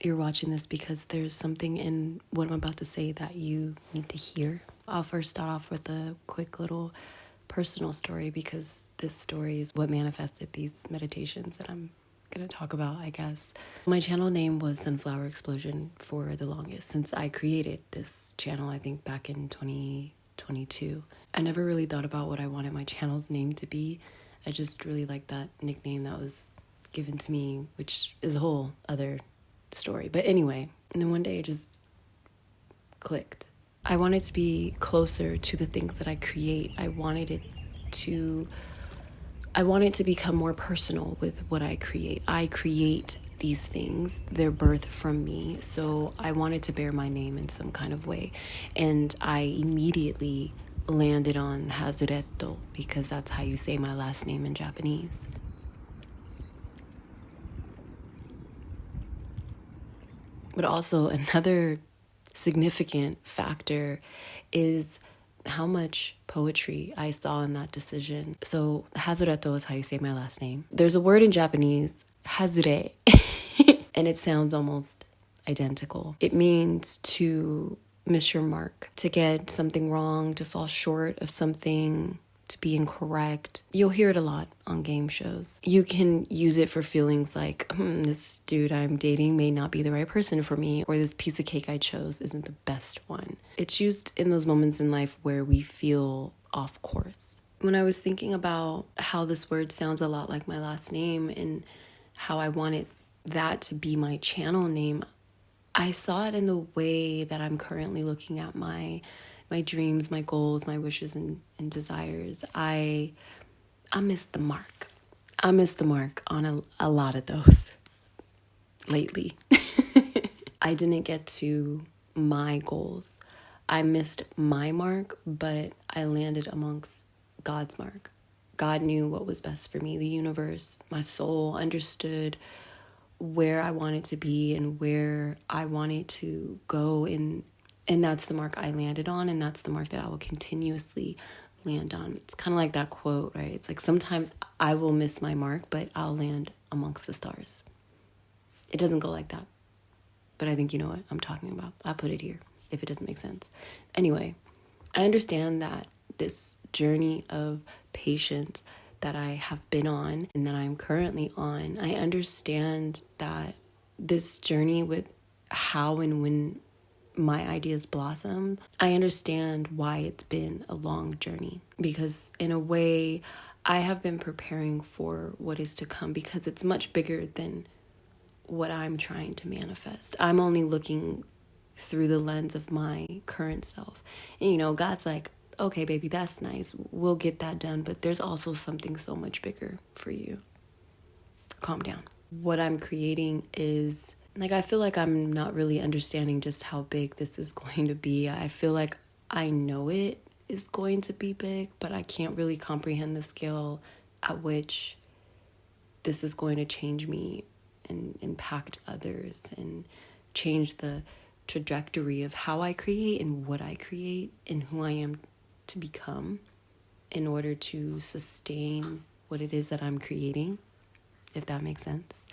you're watching this because there's something in what I'm about to say that you need to hear. I'll first start off with a quick little personal story because this story is what manifested these meditations that I'm going to talk about, I guess. My channel name was Sunflower Explosion for the longest, since I created this channel, I think back in 2022. I never really thought about what I wanted my channel's name to be. I just really liked that nickname that was given to me, which is a whole other story. But anyway, and then one day it just clicked. I wanted to be closer to the things that I create. I wanted to become more personal with what I create. I create these things, they're birthed from me, so I wanted to bear my name in some kind of way. And I immediately landed on Hazureto because that's how you say my last name in Japanese. But also another significant factor is how much poetry I saw in that decision. So Hazureto is how you say my last name. There's a word in Japanese, hazure, and it sounds almost identical. It means to miss your mark, to get something wrong, to fall short of something, to be incorrect. You'll hear it a lot on game shows. You can use it for feelings like, this dude I'm dating may not be the right person for me, or this piece of cake I chose isn't the best one. It's used in those moments in life where we feel off course. When I was thinking about how this word sounds a lot like my last name and how I wanted that to be my channel name, I saw it in the way that I'm currently looking at my dreams, my goals, my wishes and desires. I missed the mark. I missed the mark on a lot of those lately. I didn't get to my goals. I missed my mark, but I landed amongst God's mark. God knew what was best for me. The universe, my soul understood where I wanted to be and where I wanted to go, and that's the mark I landed on, and that's the mark that I will continuously land on. It's kind of like that quote, right? It's like sometimes I will miss my mark, but I'll land amongst the stars. It doesn't go like that, but I think you know what I'm talking about. I'll put it here if it doesn't make sense. Anyway, I understand that this journey of patience that I have been on and that I'm currently on, I understand that this journey with how and when my ideas blossom, I understand why it's been a long journey, because in a way I have been preparing for what is to come, because it's much bigger than what I'm trying to manifest. I'm only looking through the lens of my current self. And God's like, okay, baby, that's nice. We'll get that done. But there's also something so much bigger for you. Calm down. What I'm creating is, I feel like I'm not really understanding just how big this is going to be. I feel like I know it is going to be big, but I can't really comprehend the scale at which this is going to change me and impact others and change the trajectory of how I create and what I create and who I am to become in order to sustain what it is that I'm creating, if that makes sense.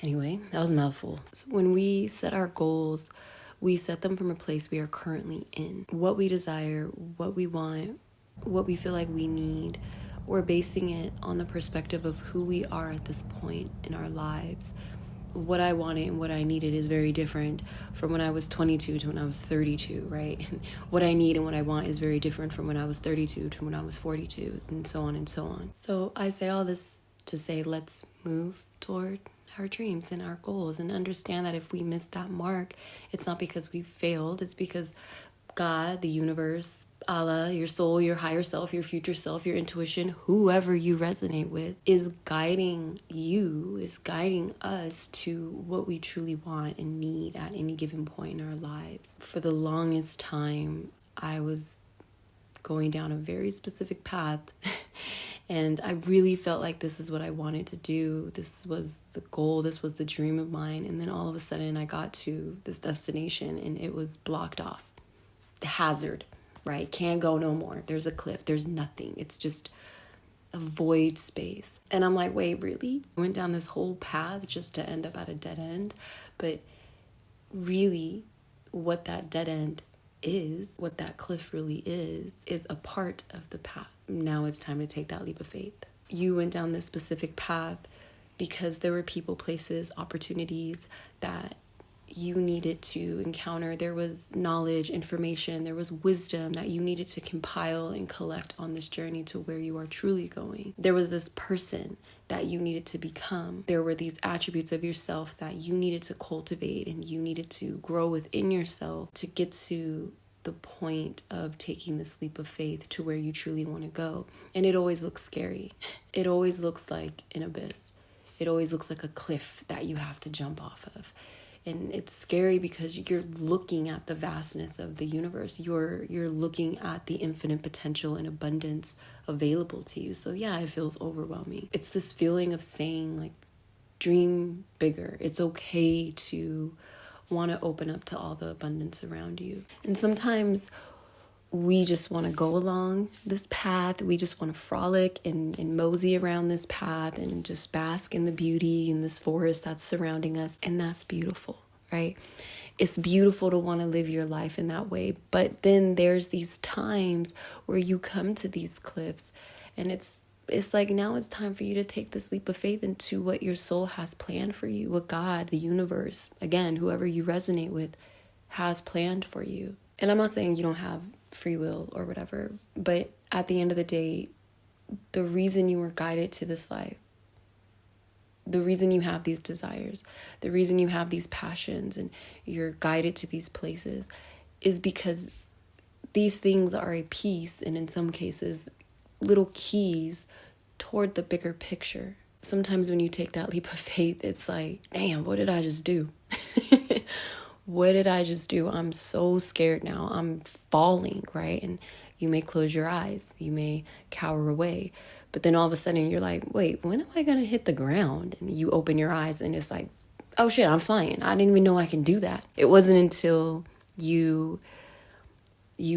Anyway, that was a mouthful. So when we set our goals, we set them from a place we are currently in. What we desire, what we want, what we feel like we need, we're basing it on the perspective of who we are at this point in our lives. What I wanted and what I needed is very different from when I was 22 to when I was 32, right? And what I need and what I want is very different from when I was 32 to when I was 42, and so on and so on. So I say all this to say, let's move toward our dreams and our goals and understand that if we miss that mark, it's not because we failed. It's because God, the universe, Allah, your soul, your higher self, your future self, your intuition, whoever you resonate with, is guiding you, is guiding us to what we truly want and need at any given point in our lives. For the longest time, I was going down a very specific path and I really felt like this is what I wanted to do. This was the goal. This was the dream of mine. And then all of a sudden I got to this destination and it was blocked off. The hazard, right? Can't go no more. There's a cliff. There's nothing. It's just a void space. And I'm like, wait, really? I went down this whole path just to end up at a dead end. But really, what that dead end is, what that cliff really is a part of the path. Now it's time to take that leap of faith. You went down this specific path because there were people, places, opportunities that you needed to encounter. There was knowledge, information, there was wisdom that you needed to compile and collect on this journey to where you are truly going. There was this person that you needed to become. There were these attributes of yourself that you needed to cultivate and you needed to grow within yourself to get to the point of taking this leap of faith to where you truly want to go. And it always looks scary. It always looks like an abyss. It always looks like a cliff that you have to jump off of. And it's scary because you're looking at the vastness of the universe. You're looking at the infinite potential and abundance available to you. So yeah, it feels overwhelming. It's this feeling of saying, like, dream bigger. It's okay to want to open up to all the abundance around you. And sometimes we just want to go along this path. We just want to frolic and mosey around this path and just bask in the beauty in this forest that's surrounding us. And that's beautiful, right? It's beautiful to want to live your life in that way. But then there's these times where you come to these cliffs and it's like, now it's time for you to take this leap of faith into what your soul has planned for you, what God, the universe, again, whoever you resonate with, has planned for you. And I'm not saying you don't have free will or whatever, but at the end of the day, the reason you were guided to this life, the reason you have these desires, the reason you have these passions and you're guided to these places is because these things are a piece, and in some cases, little keys toward the bigger picture. Sometimes when you take that leap of faith, it's like, damn, what did I just do? What did I just do? I'm so scared now. I'm falling, right? And you may close your eyes. You may cower away. But then all of a sudden you're like, wait, when am I going to hit the ground? And you open your eyes and it's like, oh shit, I'm flying. I didn't even know I can do that. It wasn't until you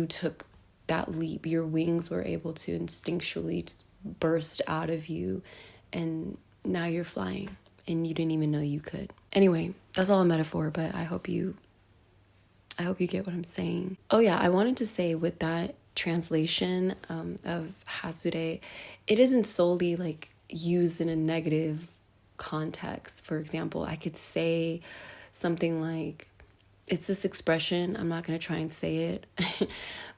took that leap, your wings were able to instinctually just burst out of you. And now you're flying and you didn't even know you could. Anyway, that's all a metaphor, but I hope you get what I'm saying. Oh yeah, I wanted to say with that translation of Hasure, it isn't solely like used in a negative context. For example, I could say something like, it's this expression, I'm not going to try and say it,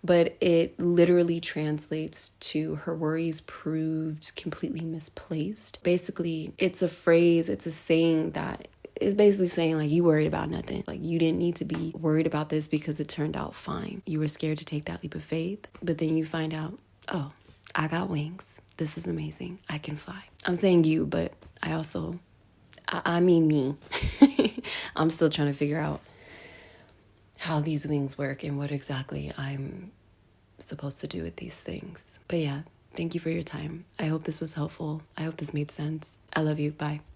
but it literally translates to her worries proved completely misplaced. Basically, it's a phrase, it's a saying that is basically saying, like, you worried about nothing. Like, you didn't need to be worried about this because it turned out fine. You were scared to take that leap of faith, but then you find out, oh, I got wings. This is amazing. I can fly. I'm saying you, but I mean me. I'm still trying to figure out how these wings work and what exactly I'm supposed to do with these things. But yeah, thank you for your time. I hope this was helpful. I hope this made sense. I love you. Bye.